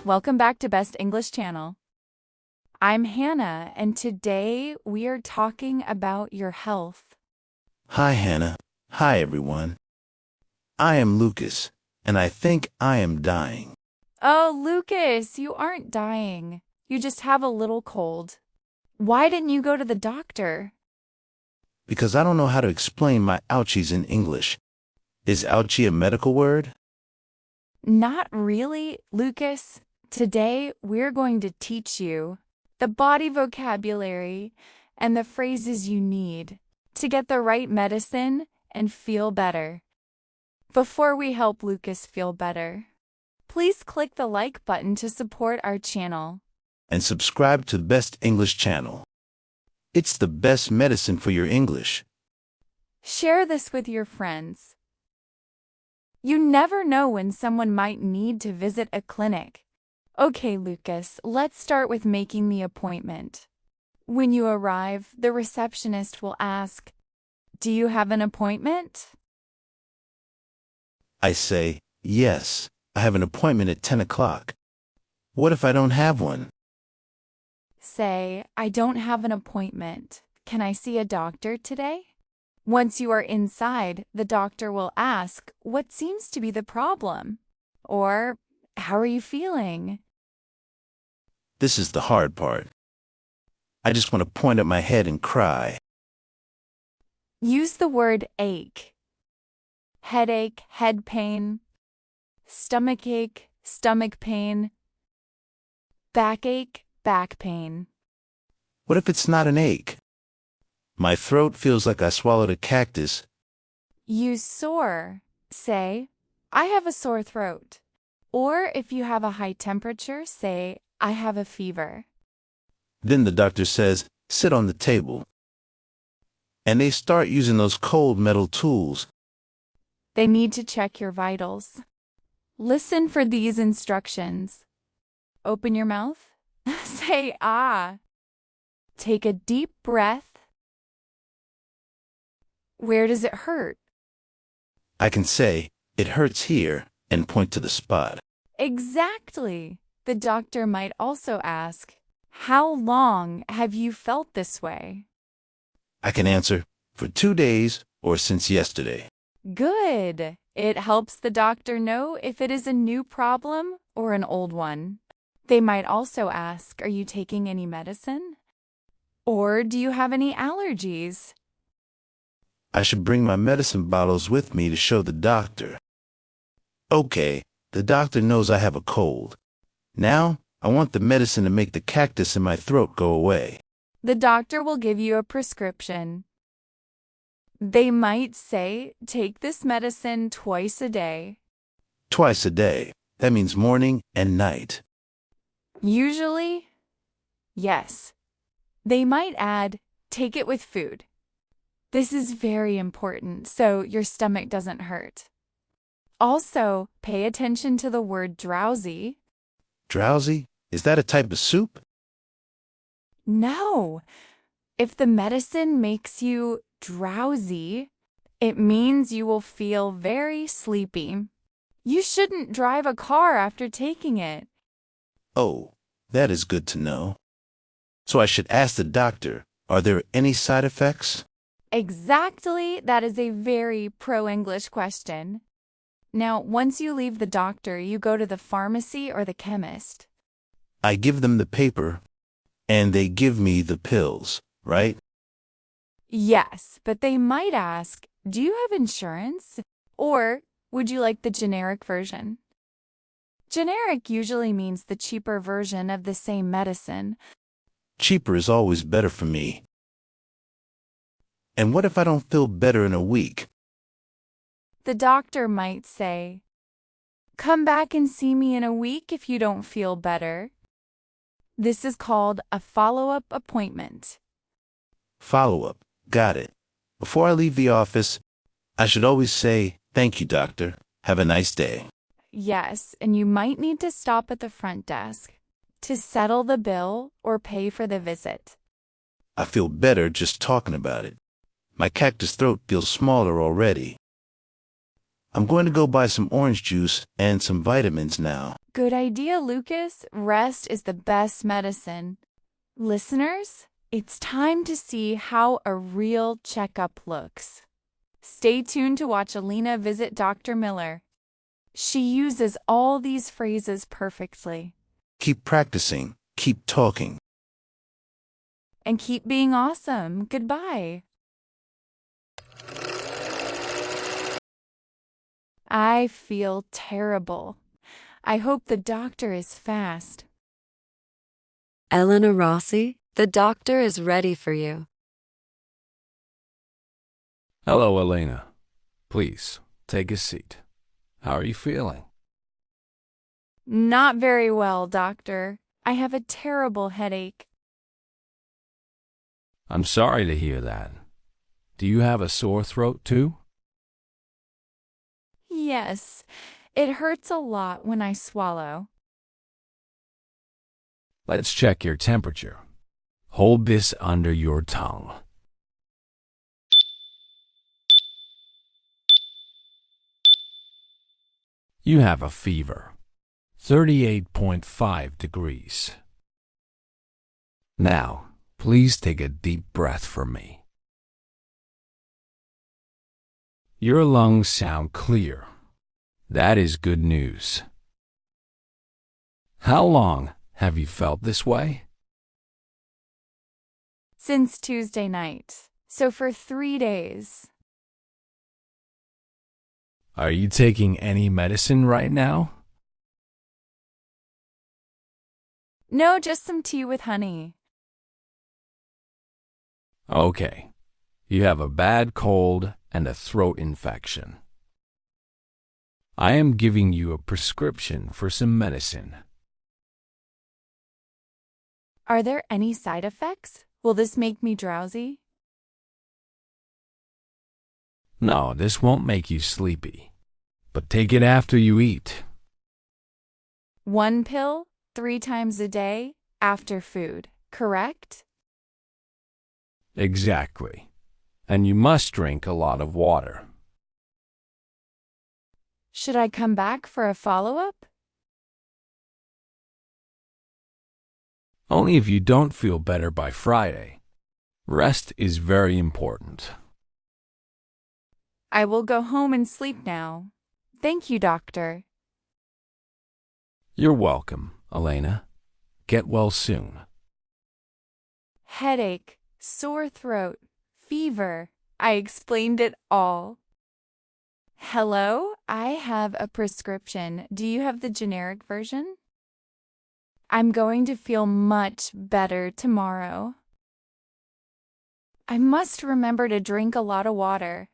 Welcome back to Best English Channel. I'm Hannah, and today we are talking about your health. Hi, Hannah. Hi, everyone. I am Lucas, and I think I am dying. Oh, Lucas, you aren't dying. You just have a little cold. Why didn't you go to the doctor? Because I don't know how to explain my ouchies in English. Is ouchie a medical word? Not really, Lucas. Today we're going to teach you the body vocabulary and the phrases you need to get the right medicine and feel better. Before we help Lucas feel better, please click the like button to support our channel. And subscribe to the Best English Channel. It's the best medicine for your English. Share this with your friends. You never know when someone might need to visit a clinic. Okay, Lucas, let's start with making the appointment. When you arrive, the receptionist will ask, "Do you have an appointment?" I say, yes, I have an appointment at 10 o'clock. What if I don't have one? Say, "I don't have an appointment. Can I see a doctor today?" Once you are inside, the doctor will ask, "What seems to be the problem?" Or, "How are you feeling?" This is the hard part. I just want to point at my head and cry. Use the word ache. Headache, head pain. Stomachache, stomach pain. Backache, back pain. What if it's not an ache? My throat feels like I swallowed a cactus. Use sore. Say, "I have a sore throat." Or if you have a high temperature, say, "I have a fever." Then the doctor says, sit on the table. And they start using those cold metal tools. They need to check your vitals. Listen for these instructions. Open your mouth. Say, "Ah." Take a deep breath. Where does it hurt? I can say, it hurts here, and point to the spot. Exactly. The doctor might also ask, "How long have you felt this way?" I can answer, for 2 days or since yesterday. Good. It helps the doctor know if it is a new problem or an old one. They might also ask, "Are you taking any medicine?" Or, "Do you have any allergies?" I should bring my medicine bottles with me to show the doctor. Okay, the doctor knows I have a cold. Now, I want the medicine to make the cactus in my throat go away. The doctor will give you a prescription. They might say, "Take this medicine twice a day." Twice a day. That means morning and night. Usually, yes. They might add, "Take it with food." This is very important, so your stomach doesn't hurt. Also, pay attention to the word drowsy. Drowsy? Is that a type of soup? No. If the medicine makes you drowsy, it means you will feel very sleepy. You shouldn't drive a car after taking it. Oh, that is good to know. So I should ask the doctor, are there any side effects? Exactly. That is a very pro-English question. Now, once you leave the doctor, you go to the pharmacy or the chemist. I give them the paper, and they give me the pills, right? Yes, but they might ask, "Do you have insurance?" Or, "Would you like the generic version?" Generic usually means the cheaper version of the same medicine. Cheaper is always better for me. And what if I don't feel better in a week? The doctor might say, "Come back and see me in a week if you don't feel better." This is called a follow-up appointment. Follow-up. Got it. Before I leave the office, I should always say, thank you, doctor. Have a nice day. Yes, and you might need to stop at the front desk to settle the bill or pay for the visit. I feel better just talking about it. My cactus throat feels smaller already. I'm going to go buy some orange juice and some vitamins now. Good idea, Lucas. Rest is the best medicine. Listeners, it's time to see how a real checkup looks. Stay tuned to watch Alina visit Dr. Miller. She uses all these phrases perfectly. Keep practicing. Keep talking. And keep being awesome. Goodbye. I feel terrible. I hope the doctor is fast. Elena Rossi, the doctor is ready for you. Hello, Elena. Please, take a seat. How are you feeling? Not very well, doctor. I have a terrible headache. I'm sorry to hear that. Do you have a sore throat too? Yes, it hurts a lot when I swallow. Let's check your temperature. Hold this under your tongue. You have a fever, 38.5 degrees. Now, please take a deep breath for me. Your lungs sound clear. That is good news. How long have you felt this way? Since Tuesday night, so for 3 days. Are you taking any medicine right now? No, just some tea with honey. Okay. You have a bad cold and a throat infection. I am giving you a prescription for some medicine. Are there any side effects? Will this make me drowsy? No, this won't make you sleepy, but take it after you eat. 1 pill, 3 times a day, after food, correct? Exactly. And you must drink a lot of water. Should I come back for a follow-up? Only if you don't feel better by Friday. Rest is very important. I will go home and sleep now. Thank you, doctor. You're welcome, Elena. Get well soon. Headache, sore throat, fever. I explained it all. Hello, I have a prescription. Do you have the generic version? I'm going to feel much better tomorrow. I must remember to drink a lot of water.